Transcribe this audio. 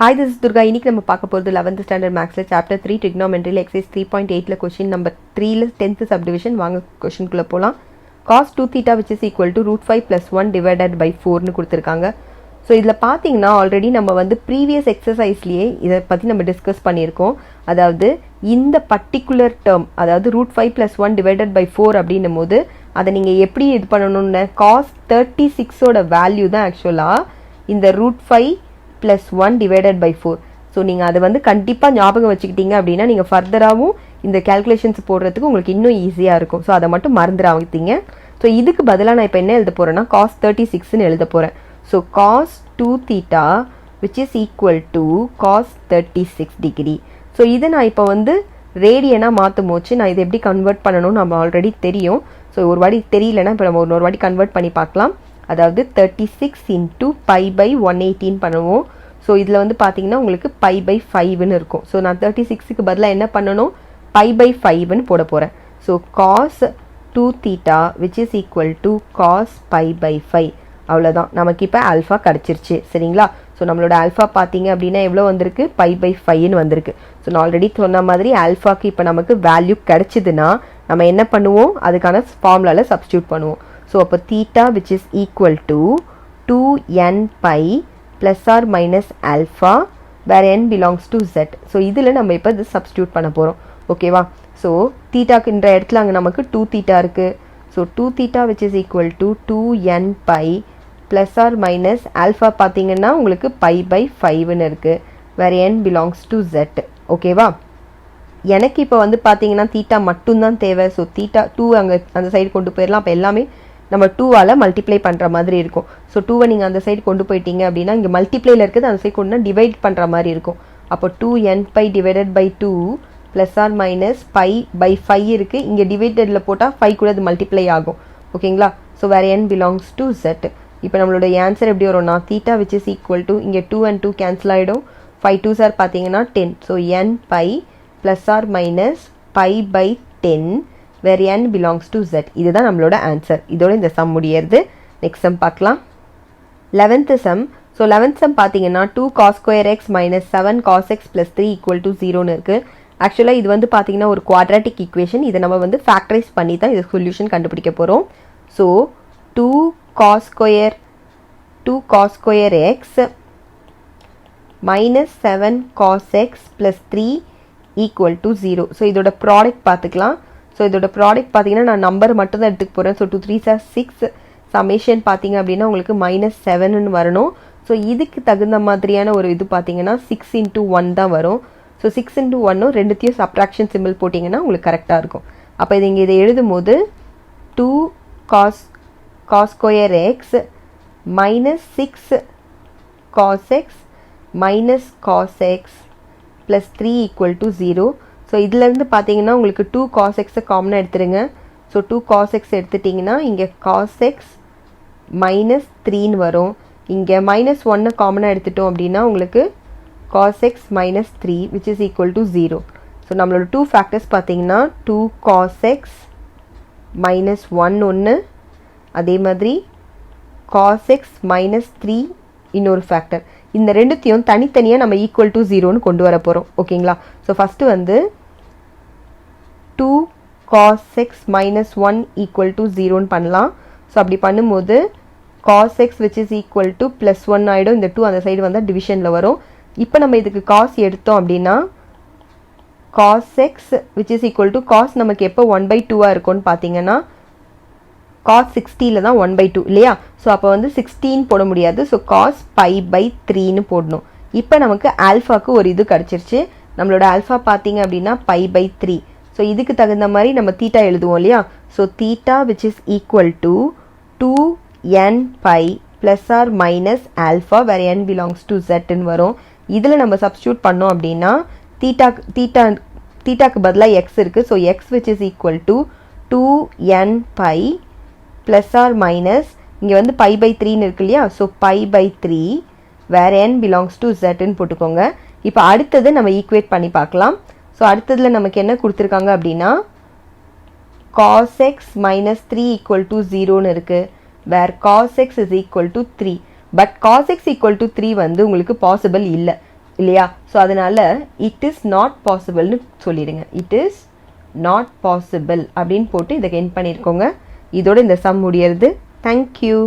Hi, this is Durga. இன்னைக்கு நம்ம பார்க்க போறது 11th ஸ்டாண்டர்ட் மேக்ஸ்ல சாப்டர் 3 trigonometry எக்ஸசைஸ் 3.8ல क्वेश्चन நம்பர் 3ல 10th சப்டிவிஷன் வாங்க क्वेश्चनக்குள்ள போலாம். cos 2 theta which is equal to √5 + 1 divided by 4 னு கொடுத்திருக்காங்க. சோ இதுல பாத்தீங்கன்னா ஆல்ரெடி நம்ம வந்து previous exerciseலயே இத பத்தி நம்ம டிஸ்கஸ் பண்ணியிருக்கோம். அதாவது இந்த பர்టిక్యులர் டேர்ம் அதாவது √5 + 1 divided by 4 அப்படினும்போது அத நீங்க எப்படி இது பண்ணனும்னா cos 36 ஓட வேல்யூ தான் एक्चुअली இந்த √5 plus 1 divided by 4. So நீங்க அது வந்து கண்டிப்பா ஞாபகம் வச்சுக்கிட்டீங்க அப்படினா நீங்க ஃபர்தராவும் இந்த கால்குலேஷன்ஸ் போடுறதுக்கு உங்களுக்கு இன்னும் ஈஸியா இருக்கும். சோ அத மட்டும் மறந்துடாதீங்க. சோ இதுக்கு பதிலா நான் இப்போ என்ன எழுத போறேன்னா cos 36 னு எழுத போறேன். So cos 2 theta which is equal to cos 36 degree. So இத நான் இப்போ வந்து ரேடியனா மாத்தும்போது நான் இத எப்படி கன்வர்ட் பண்ணனும் நம்ம ஆல்ரெடி தெரியும். சோ ஒரு வாட்டி தெரியலனா இப்போ நம்ம ஒரு வாட்டி கன்வர்ட் பண்ணி பார்க்கலாம். அதாவது 36 into pi by 118 பண்ணுவோம். ஸோ இதில் வந்து பார்த்தீங்கன்னா உங்களுக்கு pi by 5ன்னு இருக்கும். ஸோ நான் 36க்கு பதிலாக என்ன பண்ணணும் pi by 5ன்னு போட போகிறேன். So cos 2 theta which is equal to cos pi by 5. அவ்வளோதான், நமக்கு இப்போ ஆல்ஃபா கிடச்சிருச்சு. சரிங்களா? ஸோ நம்மளோட ஆல்ஃபா பார்த்தீங்க அப்படின்னா எவ்வளோ வந்திருக்கு pi by 5ன்னு வந்திருக்கு. ஸோ நான் ஆல்ரெடி சொன்ன மாதிரி ஆல்ஃபாக்கு இப்போ நமக்கு வேல்யூ கிடச்சிதுன்னா நம்ம என்ன பண்ணுவோம், அதுக்கான ஃபார்முலாவில் சப்ஸ்டியூட் பண்ணுவோம். So, அப்போ theta which is equal to 2n pi plus or minus alpha where n belongs to z. So, இதில் நம்ம இப்போ இது substitute பண்ண போகிறோம். ஓகேவா? So, thetaக்கு இந்த இடத்துல அங்கே நமக்கு 2 theta இருக்கு. So, 2 theta which is equal to 2n pi plus or minus alpha பார்த்தீங்கன்னா உங்களுக்கு pi by 5ன்னு இருக்கு. where n belongs to z. ஓகேவா? எனக்கு இப்போ வந்து பார்த்தீங்கன்னா theta மட்டும்தான் தேவை. ஸோ theta 2 அங்கே அந்த சைடு கொண்டு போயிடலாம். அப்போ எல்லாமே நம்ம 2ஆல் மல்டிப்ளை பண்ணுற மாதிரி இருக்கும். ஸோ 2வை நீங்கள் அந்த சைடு கொண்டு போயிட்டீங்க அப்படின்னா இங்கே மல்டிப்ளையில் இருக்குது, அந்த சைடு கொண்டு டிவைட் பண்ணுற மாதிரி இருக்கும். அப்போ 2n pi divided by 2 plus r minus pi by 5 இருக்குது. இங்கே டிவைடடில் போட்டால் 5 கூட அது மல்டிப்ளை ஆகும். ஓகேங்களா? ஸோ வேறு n பிலாங்ஸ் டு z. இப்போ நம்மளோட ஆன்சர் எப்படி வரும்னா theta which is equal to இங்கே 2 and 2 கேன்சல் ஆகிடும். 5 2s ஆர் பார்த்தீங்கன்னா 10. So n pi plus r minus pi by 10 where n belongs to z. இதுதான் நம்மளோட ஆன்சர். இதோட இந்த சம் முடியறது. நெக்ஸ்ட் சம் பார்க்கலாம். 11th some. So 11th some பார்த்தீங்கன்னா 2 cos square x minus 7 cos x plus 3 equal to 0ன்னு இருக்கு. ஆக்சுவலாக இது வந்து பார்த்தீங்கன்னா ஒரு குவாட்ராட்டிக் ஈக்குவேஷன். இதை நம்ம வந்து ஃபேக்டரைஸ் பண்ணி தான் இது சொல்யூஷன் கண்டுபிடிக்க போகிறோம். So 2 cos square x minus 7 cos x plus 3 equal to 0. So இதோட ப்ராடக்ட் பார்த்துக்கலாம். ஸோ இதோட ப்ராடக்ட் பார்த்தீங்கன்னா நான் நம்பர் மட்டும் தான் எடுத்துக்க போகிறேன். So 2 3s are 6. சமேஷன் பார்த்தீங்க அப்படின்னா உங்களுக்கு -7ன்னு வரணும். ஸோ இதுக்கு தகுந்த மாதிரியான ஒரு இது பார்த்தீங்கன்னா 6 into 1 தான் வரும். ஸோ 6 into 1 ரெண்டுத்தையும் சப்ட்ராக்ஷன் சிம்பிள் போட்டிங்கன்னா உங்களுக்கு கரெக்டாக இருக்கும். அப்போ இது இங்கே இதை எழுதும் போது 2 cos square x minus 6 cos x minus cos x plus 3 equal to 0. So இதுலேருந்து பார்த்தீங்கன்னா உங்களுக்கு 2 cos x காமனாக எடுத்துருங்க. ஸோ 2 cos x எடுத்துட்டிங்கன்னா இங்கே cos x minus 3ன்னு வரும். இங்கே -1 காமனாக எடுத்துட்டோம் அப்படின்னா உங்களுக்கு cos x minus 3 which is equal to 0. So நம்மளோட 2 ஃபேக்டர்ஸ் பார்த்தீங்கன்னா 2 cos x minus 1 ஒன்று, அதே மாதிரி cos x minus 3 இன்னொரு ஃபேக்டர். இந்த ரெண்டுத்தையும் தனித்தனியாக நம்ம ஈக்குவல் டு 0ன்னு கொண்டு வர போகிறோம். ஓகேங்களா? ஸோ ஃபஸ்ட்டு வந்து 2 cos x minus 1 equal to 0ன்னு பண்ணலாம். ஸோ அப்படி பண்ணும்போது cos x which is equal to plus 1 ஆகிடும். இந்த 2 அந்த சைடு வந்தால் டிவிஷனில் வரும். இப்போ நம்ம இதுக்கு cos எடுத்தோம் அப்படின்னா cos x which is equal to cos நமக்கு எப்போ 1/2 இருக்கும்னு பார்த்தீங்கன்னா cos 60ல் தான் 1/2 இல்லையா? ஸோ அப்போ வந்து 16 போட முடியாது. ஸோ cos pi by 3ன்னு போடணும். இப்போ நமக்கு ஆல்ஃபாக்கு ஒரு இது கிடச்சிருச்சு. நம்மளோட ஆல்ஃபா பார்த்தீங்க அப்படின்னா pi by 3. ஸோ இதுக்கு தகுந்த மாதிரி நம்ம தீட்டா எழுதுவோம் இல்லையா? So theta which is equal to 2n pi plus or minus alpha where n belongs to zன்னு வரும். இதில் நம்ம சப்ஸ்டியூட் பண்ணோம் அப்படின்னா தீட்டாக்கு பதிலாக x இருக்குது. So x which is equal to 2n pi plus or minus இங்கே வந்து pi by 3ன்னு இருக்கு இல்லையா? So pi by 3 where n belongs to zன்னு போட்டுக்கோங்க. இப்போ அடுத்தது நம்ம ஈக்குவேட் பண்ணி பார்க்கலாம். ஸோ அடுத்ததில் நமக்கு என்ன கொடுத்துருக்காங்க அப்படின்னா cos x minus 3 equal to 0ன்னு இருக்குது. where cos x is equal to 3. But cos x equal to 3 வந்து உங்களுக்கு பாசிபிள் இல்லை. இல்லையா? ஸோ அதனால் இட் இஸ் நாட் பாசிபிள்னு சொல்லிடுங்க. இட் இஸ் நாட் பாசிபிள் அப்படின்னு போட்டு இதை என் பண்ணியிருக்கோங்க. இதோட இந்த சம் முடியறது. தேங்க்யூ.